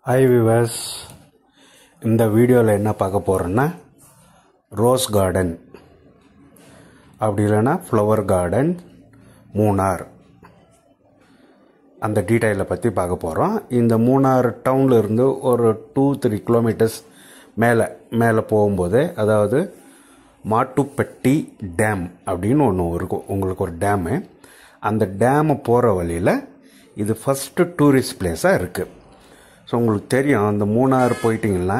Hi viewers, இந்த வீடியோவில் என்ன பார்க்க போகிறோன்னா ரோஸ் கார்டன் அப்படி இல்லைன்னா ஃப்ளவர் கார்டன் மூணார் அந்த டீட்டெயிலை பற்றி பார்க்க போகிறோம். இந்த மூணார் டவுனில் இருந்து ஒரு 2-3 கிலோமீட்டர்ஸ் மேலே போகும்போது, அதாவது மாட்டுப்பட்டி டேம் அப்படின்னு ஒன்று இருக்கும். உங்களுக்கு ஒரு டேமு, அந்த டேமை போகிற வழியில் இது ஃபஸ்ட்டு டூரிஸ்ட் பிளேஸாக இருக்குது. ஸோ உங்களுக்கு தெரியும், அந்த மூணார் போயிட்டிங்கன்னா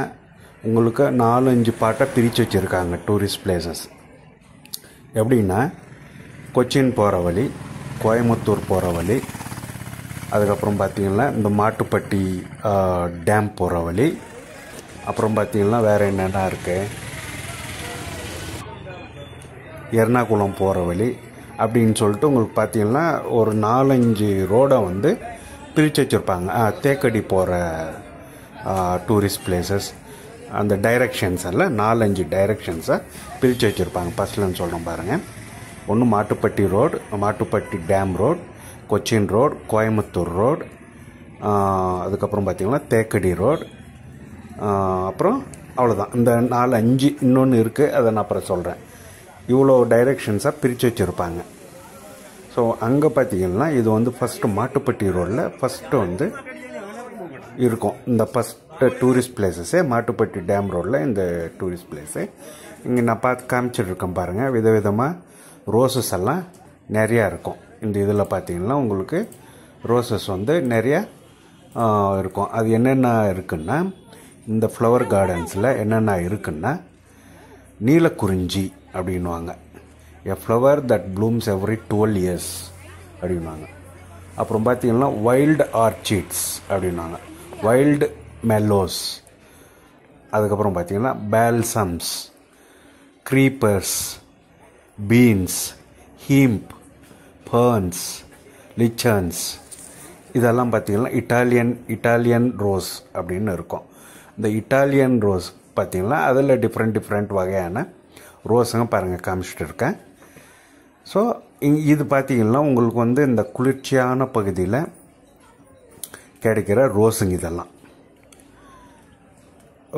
உங்களுக்கு 4-5 பார்ட்டாக பிரித்து வச்சுருக்காங்க டூரிஸ்ட் பிளேசஸ். எப்படின்னா, கொச்சின் போகிற வழி, கோயம்புத்தூர் போகிற வழி, அதுக்கப்புறம் பார்த்திங்கன்னா இந்த மாட்டுப்பட்டி டேம் போகிற வழி, அப்புறம் பார்த்திங்கன்னா வேறு என்னென்ன இருக்குது, எர்ணாகுளம் போகிற வழி அப்படின்னு சொல்லிட்டு உங்களுக்கு பார்த்திங்கன்னா ஒரு 4-5 ரோடை வந்து பிரித்து வச்சுருப்பாங்க. தேக்கடி போகிற டூரிஸ்ட் பிளேசஸ், அந்த டைரெக்ஷன்ஸ் எல்லாம் 4-5 டைரெக்ஷன்ஸை பிரித்து வச்சுருப்பாங்க. ஃபஸ்ட்லன்னு சொல்கிறோம் பாருங்கள். ஒன்று Mattupetty road, Mattupetty dam road, Cochin road, Coimbatore road, அதுக்கப்புறம் பார்த்திங்கன்னா தேக்கடி ரோடு, அப்புறம் அவ்வளோதான். இந்த 4-5 இன்னொன்று இருக்குது, அதை நான் அப்புறம் சொல்கிறேன். இவ்வளோ டைரெக்ஷன்ஸாக பிரித்து வச்சுருப்பாங்க. ஸோ அங்கே பார்த்திங்கன்னா இது வந்து ஃபஸ்ட்டு மாட்டுப்பட்டி ரோடில் ஃபஸ்ட்டு வந்து இருக்கும். இந்த ஃபஸ்ட்டு டூரிஸ்ட் பிளேஸஸே மாட்டுப்பட்டி டேம் ரோடில் இந்த டூரிஸ்ட் பிளேஸு. இங்கே நான் பார்த்து காமிச்சிட்ருக்கேன் பாருங்கள். விதவிதமாக ரோசஸ் எல்லாம் நிறையா இருக்கும். இந்த இதில் பார்த்திங்கன்னா உங்களுக்கு ரோசஸ் வந்து நிறையா இருக்கும். அது என்னென்ன இருக்குன்னா, இந்த ஃப்ளவர் கார்டன்ஸில் என்னென்ன இருக்குன்னா, நீலக்குறிஞ்சி அப்படின்வாங்க, a flower that blooms every 12 years அப்படின்னாங்க. அப்புறம் பார்த்தீங்கன்னா வைல்டு ஆர்ச்சிட்ஸ் அப்படின்னாங்க, வைல்டு மெல்லோஸ், அதுக்கப்புறம் பார்த்தீங்கன்னா பால்சம்ஸ், க்ரீப்பர்ஸ், பீன்ஸ், ஹீம்ப், பர்ன்ஸ், லிச்சன்ஸ், இதெல்லாம் பார்த்தீங்கன்னா இட்டாலியன் ரோஸ் அப்படின்னு இருக்கும். இந்த இட்டாலியன் ரோஸ் பார்த்தீங்கன்னா அதில் டிஃப்ரெண்ட் வகையான ரோஸுங்க பாருங்கள் காமிச்சிட்டு இருக்கேன். ஸோ இது பார்த்திங்கன்னா உங்களுக்கு வந்து இந்த குளிர்ச்சியான பகுதியில் கிடைக்கிற ரோஸுங்க. இதெல்லாம்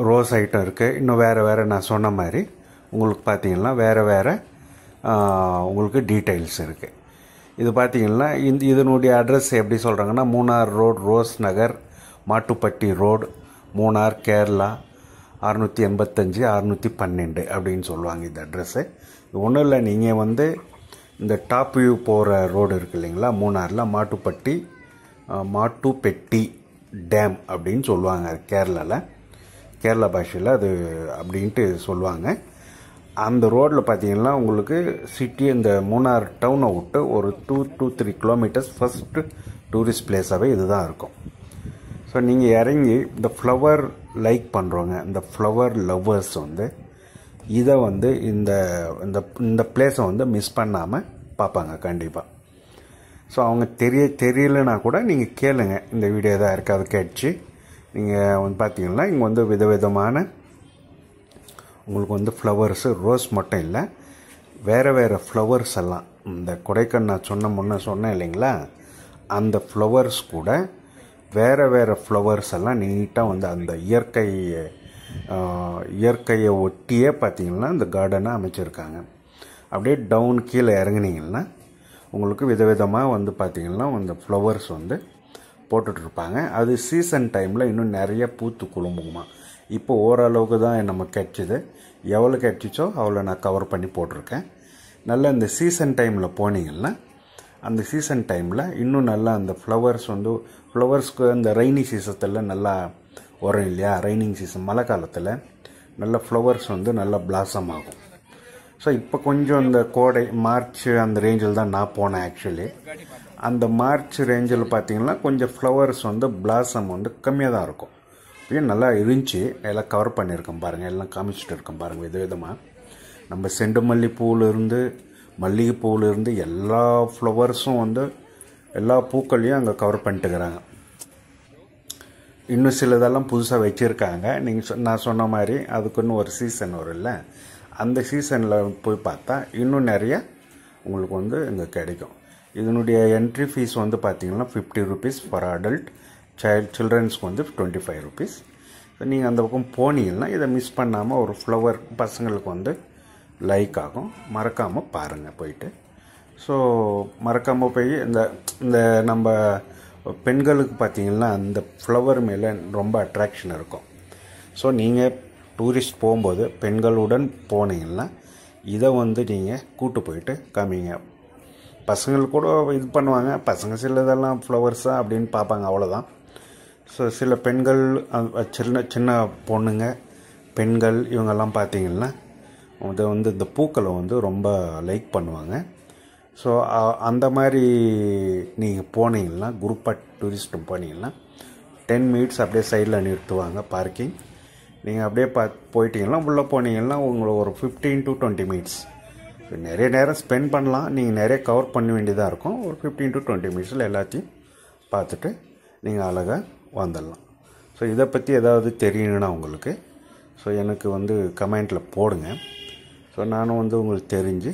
ரோஸ் ஐட்டம் இருக்குது. இன்னும் வேறு நான் சொன்ன மாதிரி உங்களுக்கு பார்த்திங்கன்னா வேறு உங்களுக்கு டீட்டெயில்ஸ் இருக்குது. இது பார்த்திங்கன்னா இதனுடைய அட்ரஸ் எப்படி சொல்கிறாங்கன்னா, மூணார் ரோடு, ரோஸ் நகர், மாட்டுப்பட்டி ரோடு, மூணார், கேரளா 685-612 அப்படின்னு சொல்லுவாங்க இந்த அட்ரெஸ்ஸு. இது ஒன்றும் இல்லை, நீங்கள் வந்து இந்த டாப் வியூ போகிற ரோடு இருக்குது இல்லைங்களா மூணாரில், மாட்டுப்பெட்டி டேம் அப்படின்னு சொல்லுவாங்க கேரளா பாஷையில் அது அப்படின்ட்டு சொல்லுவாங்க. அந்த ரோட்டில் பார்த்தீங்கன்னா உங்களுக்கு சிட்டி, இந்த மூணார் டவுனை விட்டு ஒரு 2-3 கிலோமீட்டர்ஸ் ஃபஸ்ட்டு டூரிஸ்ட் பிளேஸாகவே இதுதான் இருக்கும். ஸோ நீங்கள் இறங்கி இந்த ஃப்ளவர் லைக் பண்ணுறவங்க, இந்த ஃப்ளவர் லவ்வர்ஸ் வந்து இதை வந்து இந்த பிளேஸை வந்து மிஸ் பண்ணாமல் பார்ப்பாங்க கண்டிப்பாக. ஸோ அவங்க தெரியலைன்னா கூட நீங்கள் கேளுங்க, இந்த வீடியோ எதாவது இருக்காது கேட்டுச்சு. நீங்கள் வந்து பார்த்தீங்கன்னா இங்கே வந்து விதவிதமான உங்களுக்கு வந்து ஃப்ளவர்ஸு, ரோஸ் மட்டும் இல்லை, வேறு ஃப்ளவர்ஸ் எல்லாம், இந்த கொடைக்கானல் நான் சொன்னேன் இல்லைங்களா, அந்த ஃப்ளவர்ஸ் கூட வேறு ஃப்ளவர்ஸ் எல்லாம் நீட்டாக வந்து அந்த இயற்கையை ஒட்டியே பார்த்திங்கன்னா இந்த கார்டனை அமைச்சிருக்காங்க. அப்படியே டவுன் கீழே இறங்குனீங்கன்னா உங்களுக்கு விதவிதமாக வந்து பார்த்திங்கன்னா அந்த ஃப்ளவர்ஸ் வந்து போட்டுட்ருப்பாங்க. அது சீசன் டைமில் இன்னும் நிறைய பூத்து குழும்புமா. இப்போ ஓரளவுக்கு தான் நம்ம கிடைச்சிது, எவ்வளோ கிடைச்சிச்சோ அவ்வளோ நான் கவர் பண்ணி போட்டிருக்கேன். நல்லா இந்த சீசன் டைமில் போனீங்கன்னா, அந்த சீசன் டைமில் இன்னும் நல்லா அந்த ஃப்ளவர்ஸ்க்கு அந்த ரெய்னி சீசத்தில் நல்லா வரும் இல்லையா, ரெய்னிங் சீசன் மழை காலத்தில் நல்ல ஃப்ளவர்ஸ் வந்து நல்லா பிளாசம் ஆகும். ஸோ இப்போ கொஞ்சம் இந்த கோடை மார்ச் அந்த ரேஞ்சில் தான் நான் போனேன். ஆக்சுவலி அந்த மார்ச் ரேஞ்சில் பார்த்திங்கன்னா கொஞ்சம் ஃப்ளவர்ஸ் வந்து பிளாசம் வந்து கம்மியாக தான் இருக்கும். இப்படியே நல்லா இருந்துச்சு. எல்லாம் கவர் பண்ணியிருக்கேன் பாருங்கள், எல்லாம் காமிச்சிட்டு இருக்கேன் பாருங்கள். விதவிதமாக நம்ம செண்டு மல்லிகைப்பூவிலிருந்து மல்லிகைப்பூவிலிருந்து எல்லா ஃப்ளவர்ஸும் வந்து எல்லா பூக்களையும் அங்கே கவர் பண்ணிட்டுக்கிறாங்க. இன்னும் சிலதெல்லாம் புதுசாக வச்சுருக்காங்க. நான் சொன்ன மாதிரி அதுக்குன்னு ஒரு சீசன் வரும் இல்லை, அந்த சீசனில் போய் பார்த்தா இன்னும் நிறைய உங்களுக்கு வந்து இங்கே கிடைக்கும். இதனுடைய என்ட்ரி ஃபீஸ் வந்து பார்த்திங்கன்னா 50 rupees ஃபார் அடல்ட், சில்ட்ரன்ஸ்க்கு வந்து 25 rupees. ஸோ நீங்கள் அந்த பக்கம் போனீங்கன்னா இதை மிஸ் பண்ணாமல் ஒரு ஃப்ளவர் பசங்களுக்கு வந்து லைக் ஆகும். மறக்காமல் பாருங்கள் போயிட்டு. ஸோ மறக்காமல் போய் இந்த நம்ம பெண்களுக்கு பார்த்தீங்கன்னா அந்த ஃப்ளவர் மேலே ரொம்ப அட்ராக்ஷன் இருக்கும். ஸோ நீங்கள் டூரிஸ்ட் போகும்போது பெண்களுடன் போனீங்கன்னா இதை வந்து நீங்கள் கூட்டு போயிட்டு காமிங்க. பசங்களுக்கு கூட இது பண்ணுவாங்க, பசங்க சிலதெல்லாம் ஃப்ளவர்ஸா அப்படின்னு பார்ப்பாங்க, அவ்வளோதான். ஸோ சில பெண்கள் சின்ன பொண்ணுங்க பெண்கள் இவங்கெல்லாம் பார்த்தீங்கன்னா இதை வந்து இந்த பூக்களை வந்து ரொம்ப லைக் பண்ணுவாங்க. ஸோ அந்த மாதிரி நீங்கள் போனீங்கன்னா குரூப்பாக டூரிஸ்ட்டும் போனீங்கன்னா 10 minutes அப்படியே சைடில் நிறுத்துவாங்க பார்க்கிங். நீங்கள் அப்படியே போயிட்டீங்கன்னா உள்ளே போனீங்கன்னா உங்களை ஒரு 15 to 20 minutes நிறைய நேரம் ஸ்பெண்ட் பண்ணலாம். நீங்கள் நிறைய கவர் பண்ண வேண்டியதாக இருக்கும். ஒரு 15 to 20 minutes எல்லாத்தையும் பார்த்துட்டு நீங்கள் அழகாக வந்துடலாம். ஸோ இதை பற்றி ஏதாவது தெரியணுன்னா உங்களுக்கு ஸோ எனக்கு வந்து கமெண்ட்டில் போடுங்க. ஸோ நானும் வந்து உங்களுக்கு தெரிஞ்சு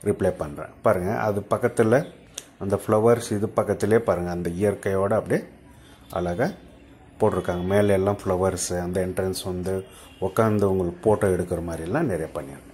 ரிப்ளை பண்ணுறேன். பாருங்கள் அது பக்கத்தில் அந்த ஃப்ளவர்ஸ் இது பக்கத்துலேயே பாருங்கள் அந்த இயற்கையோடு அப்படியே அழகாக போட்டிருக்காங்க. மேலே எல்லாம் ஃப்ளவர்ஸு அந்த என்ட்ரன்ஸ் வந்து உட்காந்து உங்களுக்கு ஃபோட்டோ எடுக்கிற மாதிரிலாம் நிறைய பண்ணியிருக்கேன்.